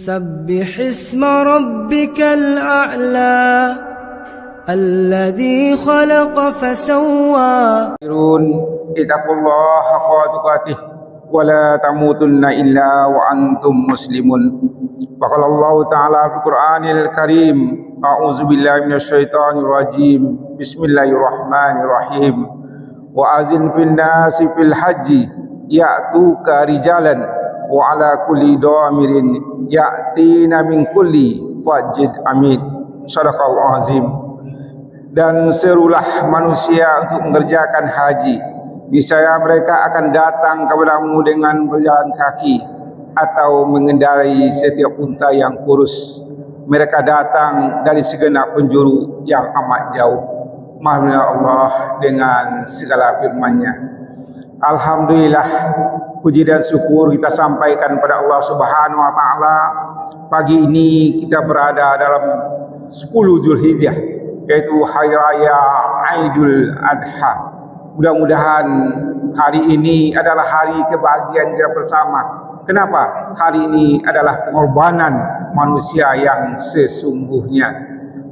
سبح اسم ربك الأعلى الذي خلق فسوى. اتقوا الله حق تقاته ولا تموتن إلا وأنتم مسلمون. وقال الله تعالى في القرآن الكريم أعوذ بالله من الشيطان الرجيم بسم الله الرحمن الرحيم وأذن في الناس في الحج يأتوك رجالا وعلى كل ضامر يأتين من كل فج عميق. Shadaqallahu azim. Dan serulah manusia untuk mengerjakan haji, niscaya mereka akan datang kepadamu dengan berjalan kaki atau mengendarai setiap unta yang kurus. Mereka datang dari segenap penjuru yang amat jauh. Maha Allah dengan segala firman-Nya. Alhamdulillah, puji dan syukur kita sampaikan pada Allah Subhanahu wa taala. Pagi ini kita berada dalam 10 Zulhijjah, yaitu hari raya Aidul Adha. Mudah-mudahan hari ini adalah hari kebahagiaan kita bersama. Kenapa? Hari ini adalah pengorbanan manusia yang sesungguhnya.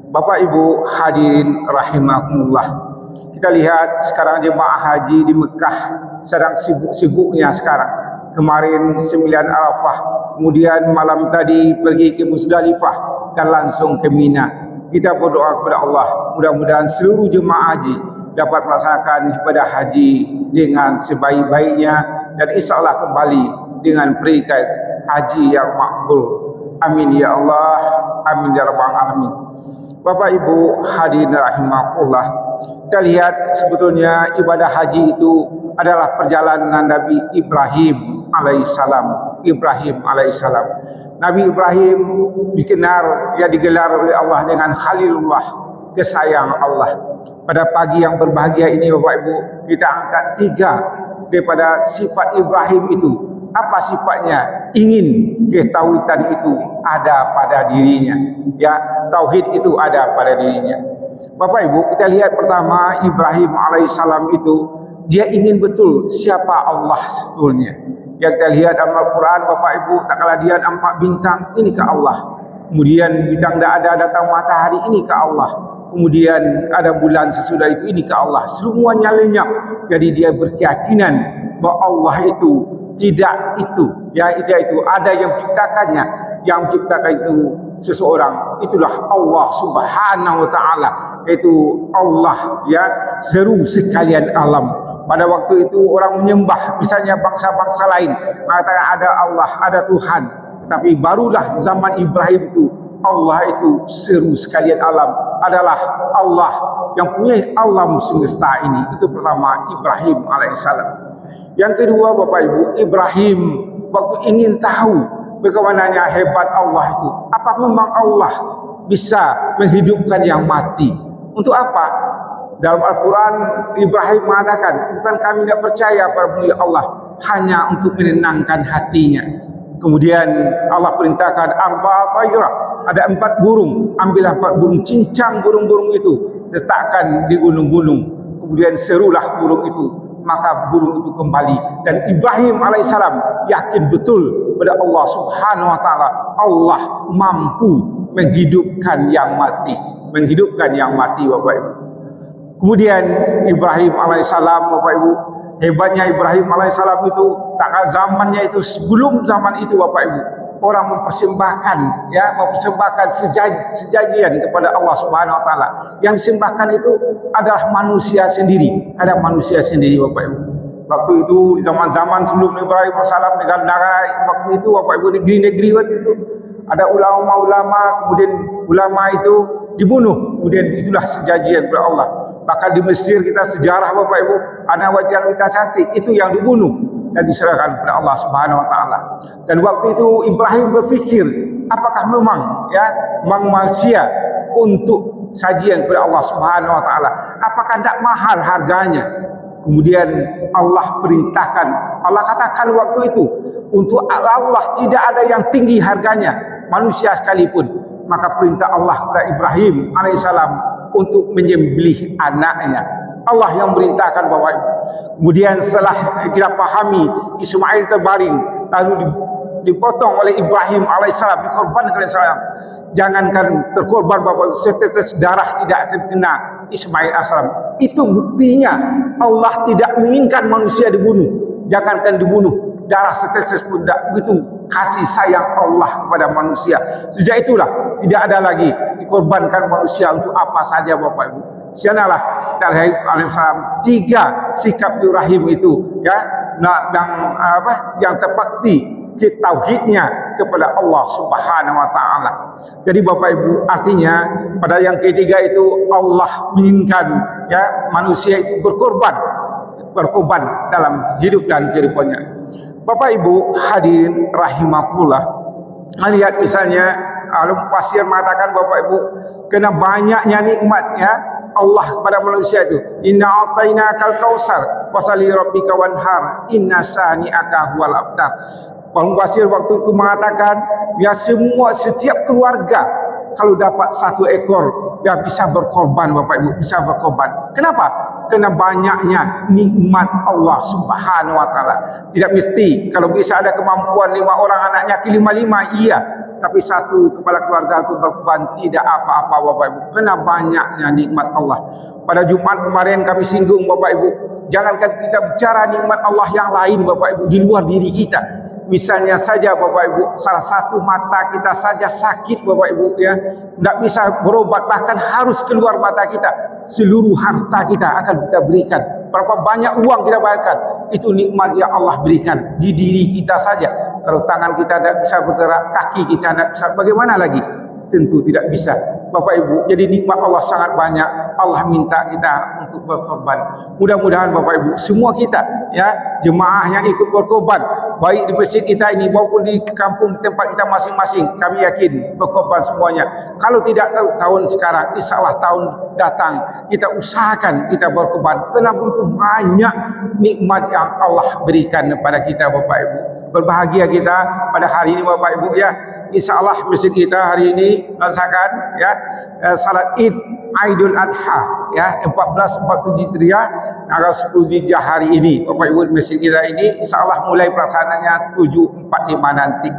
Bapak Ibu hadirin rahimakumullah. Kita lihat sekarang jemaah haji di Mekah sedang sibuk-sibuknya sekarang. Kemarin 9 Arafah, kemudian malam tadi pergi ke Musdalifah dan langsung ke Mina. Kita berdoa kepada Allah, mudah-mudahan seluruh jemaah haji dapat melaksanakan ibadah haji dengan sebaik-baiknya dan insyaAllah kembali dengan peringkat haji yang makbul. Amin ya Allah, amin ya rabbal alamin. Bapak Ibu hadirin rahimakumullah, kita lihat sebetulnya ibadah haji itu adalah perjalanan Nabi Ibrahim alaihissalam. Nabi Ibrahim digelar oleh Allah dengan Khalilullah, kesayang Allah. Pada pagi yang berbahagia ini Bapak Ibu, kita angkat 3 daripada sifat Ibrahim itu. Apa sifatnya? Ingin ketauhidan itu ada pada dirinya. Ya, tauhid itu ada pada dirinya. Bapak Ibu, kita lihat pertama Ibrahim alaihissalam itu dia ingin betul siapa Allah sebetulnya. Yang kita lihat dalam Al-Quran Bapak Ibu, tak kala dia nampak bintang, ini ke Allah. Kemudian bintang tak ada, datang matahari, ini ke Allah. Kemudian ada bulan sesudah itu, ini ke Allah. Semuanya lenyap. Jadi dia berkeyakinan bahwa Allah itu tidak itu, ya itu ada yang menciptakannya. Yang menciptakan itu seseorang, itulah Allah Subhanahu wa taala. Itu Allah, ya, seru sekalian alam. Pada waktu itu orang menyembah misalnya bangsa-bangsa lain, mengatakan ada Allah, ada Tuhan. Tapi barulah zaman Ibrahim itu Allah itu seru sekalian alam, adalah Allah yang punya alam semesta ini. Itu pertama Ibrahim alaihissalam. Yang kedua Bapak Ibu, Ibrahim waktu ingin tahu bagaimananya hebat Allah itu. Apa memang Allah bisa menghidupkan yang mati? Untuk apa? Dalam Al-Quran Ibrahim mengatakan, bukan kami tidak percaya pada Allah, hanya untuk menenangkan hatinya. Kemudian Allah perintahkan ada 4 burung, ambillah 4 burung, cincang burung-burung itu, letakkan di gunung-gunung. Kemudian serulah burung itu, maka burung itu kembali. Dan Ibrahim alaihissalam yakin betul pada Allah Subhanahu wa taala, Allah mampu menghidupkan yang mati, Bapak Ibu. Kemudian Ibrahim alaihissalam, Bapak Ibu, hebatnya Ibrahim alaihissalam itu tak zamannya itu, sebelum zaman itu Bapak Ibu, orang mempersembahkan sejajian kepada Allah Subhanahu wa taala. Yang disembahkan itu adalah manusia sendiri, Bapak Ibu. Waktu itu di zaman-zaman sebelum Ibrahim alaihissalam, negara waktu itu Bapak Ibu, negeri-negeri waktu itu ada ulama-ulama, kemudian ulama itu dibunuh, kemudian itulah sejajian kepada Allah. Bahkan di Mesir kita sejarah Bapak Ibu, ada wanita cantik itu yang dibunuh dan diserahkan kepada Allah Subhanahu wa taala. Dan waktu itu Ibrahim berfikir, apakah memang manusia untuk sajian kepada Allah Subhanahu wa taala, apakah tidak mahal harganya? Kemudian Allah perintahkan, Allah katakan waktu itu, untuk Allah tidak ada yang tinggi harganya, manusia sekalipun. Maka perintah Allah kepada Ibrahim alaihissalam untuk menyembelih anaknya. Allah yang merintahkan Bapak Ibu. Kemudian setelah kita pahami Ismail terbaring, lalu dipotong oleh Ibrahim alaihissalam, dikorbankan alaihissalam. Jangankan terkorban Bapak, setetes darah tidak akan kena Ismail alaihissalam. Itu buktinya Allah tidak menginginkan manusia dibunuh. Jangankan dibunuh, darah setetes pun tidak. Begitu kasih sayang Allah kepada manusia. Sejak itulah tidak ada lagi dikorbankan manusia untuk apa saja Bapak Ibu. Sianalah alaihissalam 3 sikap Ibrahim itu ya, yang terbakti ke tauhidnya kepada Allah Subhanahu wa taala. Jadi Bapak Ibu, artinya pada yang ketiga itu Allah menginginkan ya manusia itu berkorban dalam hidup dan kehidupannya. Bapak Ibu hadirin rahimakumullah, lihat misalnya al-Mufassir mengatakan Bapak Ibu, kena banyaknya nikmatnya Allah kepada manusia itu. Inna a'tainakal kautsar fasali rabbika wanhar inna sani'aka huwal abtar. Al-Mufassir waktu itu mengatakan ya setiap keluarga kalau dapat 1 ekor ya bisa berkorban Bapak Ibu, bisa berkorban. Kenapa? Karena banyaknya nikmat Allah Subhanahu wa taala. Tidak mesti kalau bisa ada kemampuan 5 orang anaknya ke 5, iya. Tapi 1 kepala keluarga itu berkorban tidak apa-apa Bapak Ibu. Karena banyaknya nikmat Allah. Pada Jumat kemarin kami singgung Bapak Ibu, jangankan kita bicara nikmat Allah yang lain Bapak Ibu di luar diri kita. Misalnya saja Bapak Ibu, salah satu mata kita saja sakit Bapak Ibu ya, tidak bisa berobat, bahkan harus keluar mata kita, seluruh harta kita akan kita berikan. Berapa banyak uang kita bayarkan, itu nikmat yang Allah berikan di diri kita saja. Kalau tangan kita tidak bisa bergerak, kaki kita tidak bisa, bagaimana lagi? Tentu tidak bisa Bapak Ibu. Jadi nikmat Allah sangat banyak. Allah minta kita untuk berkorban. Mudah-mudahan Bapak Ibu semua kita ya, jemaah yang ikut berkorban baik di masjid kita ini maupun di kampung di tempat kita masing-masing, kami yakin berkorban semuanya. Kalau tidak tahun sekarang, insyaallah tahun datang kita usahakan kita berkorban. Karena begitu banyak nikmat yang Allah berikan kepada kita Bapak Ibu. Berbahagia kita pada hari ini Bapak Ibu ya. InsyaAllah masjid kita hari ini melaksanakan ya salat Id Aidul Adha ya 1447 Hijriah tanggal 10 Zulhijjah hari ini Bapak Ibu. Di masjid kita ini insyaallah mulai pelaksanaannya 7.45 nanti.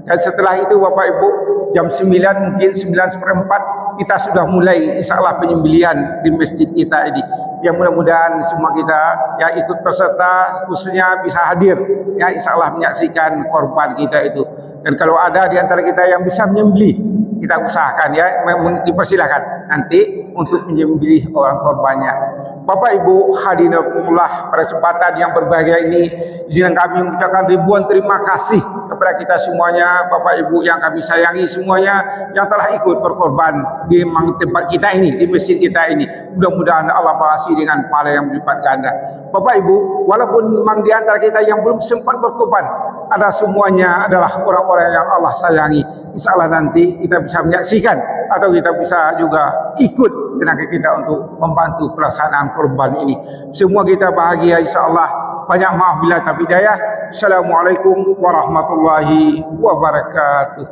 Dan setelah itu Bapak Ibu jam 9 mungkin 9:04 kita sudah mulai insyaallah penyembelihan di masjid kita ini. Yang mudah-mudahan semua kita yang ikut peserta khususnya bisa hadir ya, insyaallah menyaksikan korban kita itu. Dan kalau ada di antara kita yang bisa menyembelih, kita usahakan ya, dipersilakan nanti untuk menyembelih orang korbannya. Bapak Ibu hadirinullah, pada kesempatan yang berbahagia ini izinkan kami mengucapkan ribuan terima kasih kepada kita semuanya, Bapak Ibu yang kami sayangi semuanya, yang telah ikut berkorban di tempat kita ini, di masjid kita ini. Mudah-mudahan Allah balasi dengan pahala yang berlipat ganda. Bapak Ibu, walaupun memang di antara kita yang belum sempat berkorban, ada semuanya adalah orang-orang yang Allah sayangi. Insyaallah nanti kita bisa menyaksikan atau kita bisa juga ikut tenaga kita untuk membantu pelaksanaan korban ini. Semua kita bahagia insyaallah. Banyak maaf bila tak bidayah. Assalamualaikum warahmatullahi wabarakatuh.